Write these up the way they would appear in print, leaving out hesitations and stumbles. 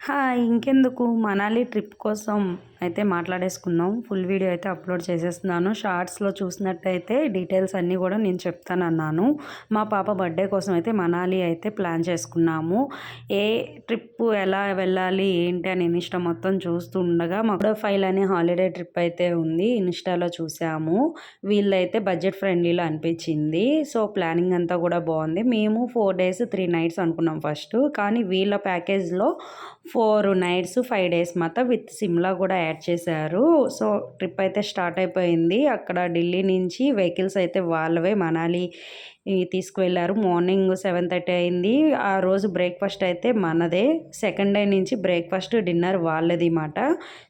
ఇంకెందుకు మనాలి ట్రిప్ కోసం అయితే మాట్లాడేసుకుందాం. ఫుల్ వీడియో అయితే అప్లోడ్ చేసేస్తున్నాను. షార్ట్స్‌లో చూసినట్టయితే డీటెయిల్స్ అన్నీ కూడా నేను చెప్తానన్నాను. మా పాప బర్త్‌డే కోసం అయితే మనాలి అయితే ప్లాన్ చేసుకున్నాము. ఏ ట్రిప్పు ఎలా వెళ్ళాలి ఏంటి అని ఇన్‌స్టా మొత్తం చూస్తూ ఉండగా మాకు ఫైల్ అనే హాలిడే ట్రిప్ అయితే ఉంది. ఇన్‌స్టాలో చూసాము. వీళ్ళైతే బడ్జెట్ ఫ్రెండ్లీలో అనిపించింది. సో ప్లానింగ్ అంతా కూడా బాగుంది. మేము 4 డేస్ 3 నైట్స్ అనుకున్నాం ఫస్ట్. కానీ వీళ్ళ ప్యాకేజ్‌లో 4 నైట్స్ 5 డేస్ మాత్రం విత్ సిమ్లా కూడా యాడ్ చేశారు. సో ట్రిప్ అయితే స్టార్ట్ అయిపోయింది. అక్కడ ఢిల్లీ నుంచి వెహికల్స్ అయితే వాళ్ళవే మనాలి తీసుకువెళ్ళారు. మార్నింగ్ 7:30 అయింది. ఆ రోజు బ్రేక్ఫాస్ట్ అయితే మనదే. సెకండ్ డే నుంచి బ్రేక్ఫాస్ట్ డిన్నర్ వాళ్ళది మాట.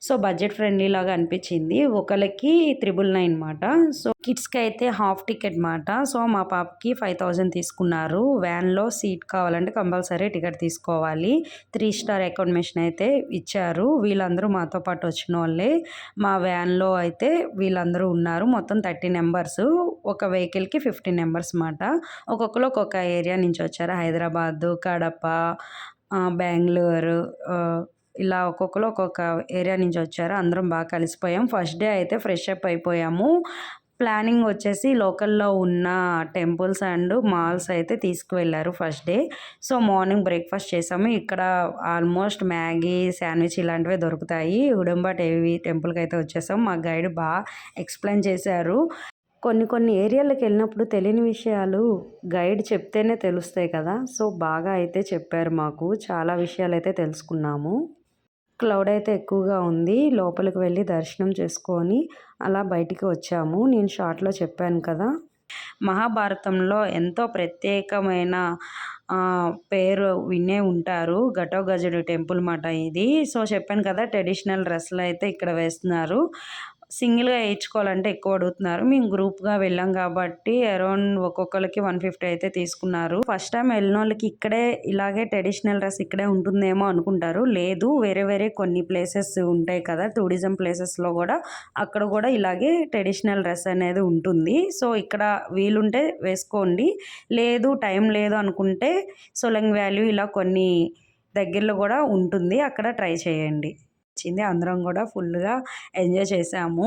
సో బడ్జెట్ ఫ్రెండ్లీ లాగా అనిపించింది. ఒకరికి 999 మాట. సో కిడ్స్కి అయితే హాఫ్ టికెట్ మాట. సో మా పాపకి 5000 తీసుకున్నారు. వ్యాన్లో సీట్ కావాలంటే కంపల్సరీ టికెట్ తీసుకోవాలి. 3 స్టార్ అకామిడేషన్ అయితే ఇచ్చారు. వీళ్ళందరూ మాతో పాటు వచ్చిన వాళ్ళే. మా వ్యాన్లో అయితే వీళ్ళందరూ ఉన్నారు. మొత్తం 30 మెంబర్స్. ఒక వెహికల్కి 15 మెంబర్స్ మాట. ఒక్కొక్కరు ఒక్కొక్క ఏరియా నుంచి వచ్చారు. హైదరాబాద్, కడప, బెంగళూరు, ఇలా ఒక్కొక్కరు ఒక్కొక్క ఏరియా నుంచి వచ్చారు. అందరం బాగా కలిసిపోయాం. ఫస్ట్ డే అయితే ఫ్రెష్ అప్ అయిపోయాము. ప్లానింగ్ వచ్చేసి లోకల్లో ఉన్న టెంపుల్స్ అండ్ మాల్స్ అయితే తీసుకువెళ్ళారు first day. So morning breakfast చేసాము. ఇక్కడ ఆల్మోస్ట్ మ్యాగీ, శాండ్విచ్ ఇలాంటివే దొరుకుతాయి. ఉడంబ టీవీ టెంపుల్కి అయితే వచ్చేసాం. మా గైడ్ బాగా ఎక్స్ప్లెయిన్ చేశారు. కొన్ని ఏరియాలకు వెళ్ళినప్పుడు తెలియని విషయాలు గైడ్ చెప్తేనే తెలుస్తాయి కదా. సో బాగా అయితే చెప్పారు మాకు. చాలా విషయాలు అయితే తెలుసుకున్నాము. క్లౌడ్ అయితే ఎక్కువగా ఉంది. లోపలికి వెళ్ళి దర్శనం చేసుకొని అలా బయటికి వచ్చాము. నేను షార్ట్‌లో చెప్పాను కదా. మహాభారతంలో ఎంతో ప్రత్యేకమైన పేరు వినే ఉంటారు. ఘటోత్కచుడి టెంపుల్ మాట ఇది. సో చెప్పాను కదా ట్రెడిషనల్ డ్రెస్సులు అయితే ఇక్కడ వేస్తున్నారు. సింగిల్‌గా ఏయించుకోవాలంటే ఎక్కువ అడుగుతున్నారు. మేము గ్రూప్‌గా వెళ్ళాం కాబట్టి అరౌండ్ ఒక్కొక్కరికి 150 అయితే తీసుకున్నారు. ఫస్ట్ టైం వెళ్ళినోళ్ళకి ఇక్కడే ఇలాగే ట్రెడిషనల్ డ్రెస్ ఇక్కడే ఉంటుందేమో అనుకుంటారు. లేదు, వేరే వేరే కొన్ని ప్లేసెస్ ఉంటాయి కదా టూరిజం ప్లేసెస్‌లో కూడా అక్కడ కూడా ఇలాగే ట్రెడిషనల్ డ్రెస్ అనేది ఉంటుంది. సో ఇక్కడ వీలుంటే వేసుకోండి. లేదు టైం లేదు అనుకుంటే సోలంగ్ వ్యాలీ ఇలా కొన్ని దగ్గరలో కూడా ఉంటుంది. అక్కడ ట్రై చేయండి. అందరం కూడా ఫుల్గా ఎంజాయ్ చేసాము.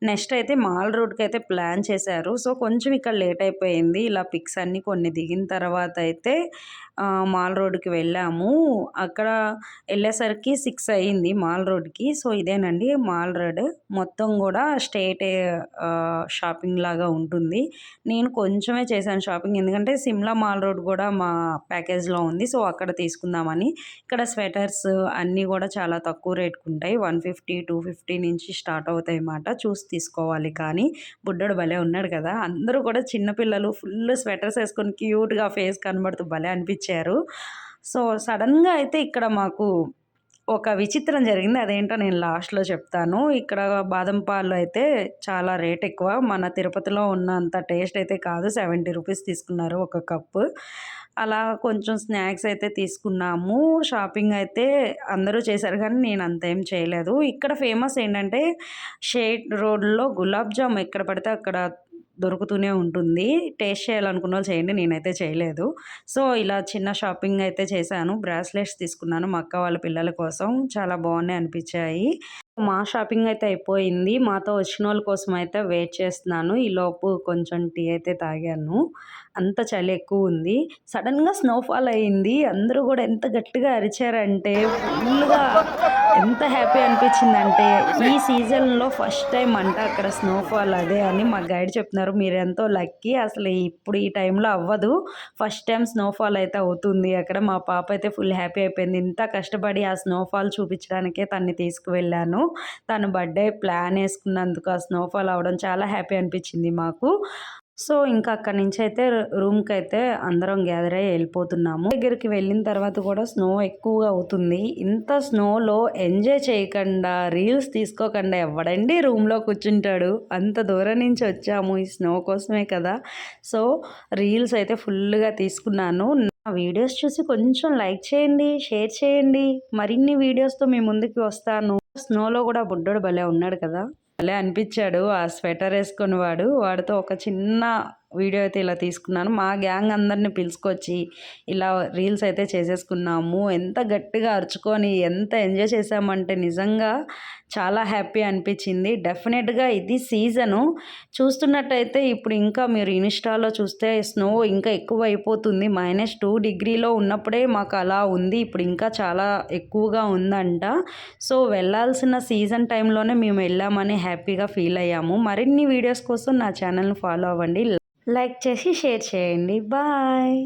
నెక్స్ట్ అయితే మాల్ రోడ్కి అయితే ప్లాన్ చేశారు. సో కొంచెం ఇక్కడ లేట్ అయిపోయింది. ఇలా పిక్స్ అన్నీ కొన్ని దిగిన తర్వాత అయితే మాల్ రోడ్కి వెళ్ళాము. అక్కడ వెళ్ళేసరికి 6 అయ్యింది మాల్ రోడ్కి. సో ఇదేనండి మాల్ రోడ్. మొత్తం కూడా స్ట్రేట్ షాపింగ్ లాగా ఉంటుంది. నేను కొంచెమే చేశాను షాపింగ్. ఎందుకంటే సిమ్లా మాల్ రోడ్ కూడా మా ప్యాకేజ్లో ఉంది. సో అక్కడ తీసుకుందామని. ఇక్కడ స్వెటర్స్ అన్నీ కూడా చాలా తక్కువ రేట్కి ఉంటాయి. 150, 250 నుంచి స్టార్ట్ అవుతాయి అన్నమాట. చూసి తీసుకోవాలి. కానీ బుడ్డోడు భలే ఉన్నాడు కదా. అందరూ కూడా చిన్నపిల్లలు ఫుల్ స్వెటర్స్ వేసుకొని క్యూట్గా ఫేస్ కనబడుతూ భలే అనిపించారు. సో సడన్గా అయితే ఇక్కడ మాకు ఒక విచిత్రం జరిగింది. అదేంటో నేను లాస్ట్‌లో చెప్తాను. ఇక్కడ బాదం పాలు అయితే చాలా రేట్ ఎక్కువ. మన తిరుపతిలో ఉన్నంత టేస్ట్ అయితే కాదు. 70 రూపీస్ తీసుకున్నారు ఒక కప్పు. అలా కొంచెం స్నాక్స్ అయితే తీసుకున్నాము. షాపింగ్ అయితే అందరూ చేశారు కానీ నేను అంతేం చేయలేదు. ఇక్కడ ఫేమస్ ఏంటంటే షేడ్ రోడ్‌లో గులాబ్ జామ్ ఎక్కడ పడితే అక్కడ దొరుకుతూనే ఉంటుంది. టేస్ట్ చేయాలనుకున్నోళ్ళు చేయండి. నేనైతే చేయలేదు. సో ఇలా చిన్న షాపింగ్ అయితే చేశాను. బ్రాస్లెట్స్ తీసుకున్నాను మా అక్క వాళ్ళ పిల్లల కోసం. చాలా బాగున్నాయి అనిపించాయి. మా షాపింగ్ అయితే అయిపోయింది. మాతో వచ్చినోళ్ళ కోసం అయితే వెయిట్ చేస్తున్నాను. ఈలోపు కొంచెం టీ అయితే తాగాను. అంత చలి ఎక్కువ ఉంది. సడన్‌గా స్నోఫాల్ అయింది. అందరూ కూడా ఎంత గట్టిగా అరిచారంటే ఫుల్‌గా ఎంత హ్యాపీ అనిపించిందంటే ఈ సీజన్‌లో ఫస్ట్ టైం అంట అక్కడ స్నోఫాల్ అదే అని మా గైడ్ చెప్తున్నారు. మీరెంతో లక్కీ. అసలు ఇప్పుడు ఈ టైంలో అవ్వదు. ఫస్ట్ టైం స్నోఫాల్ అయితే అవుతుంది అక్కడ. మా పాప అయితే ఫుల్ హ్యాపీ అయిపోయింది. ఇంత కష్టపడి ఆ స్నోఫాల్ చూపించడానికే తన్ని తీసుకువెళ్ళాను. తను బర్త్‌డే ప్లాన్ వేసుకున్నందుకు ఆ స్నోఫాల్ అవ్వడం చాలా హ్యాపీ అనిపించింది మాకు. సో ఇంకా అక్కడి నుంచి అయితే రూమ్కి అయితే అందరం గ్యాదర్ అయ్యి వెళ్ళిపోతున్నాము. దగ్గరికి వెళ్ళిన తర్వాత కూడా స్నో ఎక్కువగా అవుతుంది. ఇంత స్నోలో ఎంజాయ్ చేయకుండా రీల్స్ తీసుకోకుండా ఎవడండి రూమ్లో కూర్చుంటాడు. అంత దూరం నుంచి వచ్చాము ఈ స్నో కోసమే కదా. సో రీల్స్ అయితే ఫుల్గా తీసుకున్నాను. నా వీడియోస్ చూసి కొంచెం లైక్ చేయండి, షేర్ చేయండి. మరిన్ని వీడియోస్తో మీ ముందుకు వస్తాను. స్నోలో కూడా బుడ్డోడు భలే ఉన్నాడు కదా. భలే అనిపించాడు. ఆ స్వెటర్ వేసుకొని వాడితో ఒక చిన్న వీడియో అయితే ఇలా తీసుకున్నాను. మా గ్యాంగ్ అందరిని పిలుచుకొచ్చి ఇలా రీల్స్ అయితే చేసేసుకున్నాము. ఎంత గట్టిగా అరుచుకొని ఎంత ఎంజాయ్ చేసామంటే నిజంగా చాలా హ్యాపీ అనిపించింది. డెఫినెట్గా ఇది సీజను చూస్తున్నట్టయితే ఇప్పుడు ఇంకా మీరు ఇన్స్టాలో చూస్తే స్నో ఇంకా ఎక్కువ అయిపోతుంది. -2 డిగ్రీలో ఉన్నప్పుడే మాకు అలా ఉంది. ఇప్పుడు ఇంకా చాలా ఎక్కువగా ఉందంట. సో వెళ్ళాల్సిన సీజన్ టైంలోనే మేము వెళ్ళామని హ్యాపీగా ఫీల్ అయ్యాము. మరిన్ని వీడియోస్ కోసం నా ఛానల్ని ఫాలో అవ్వండి. లైక్ చేసి షేర్ చేయండి. బాయ్.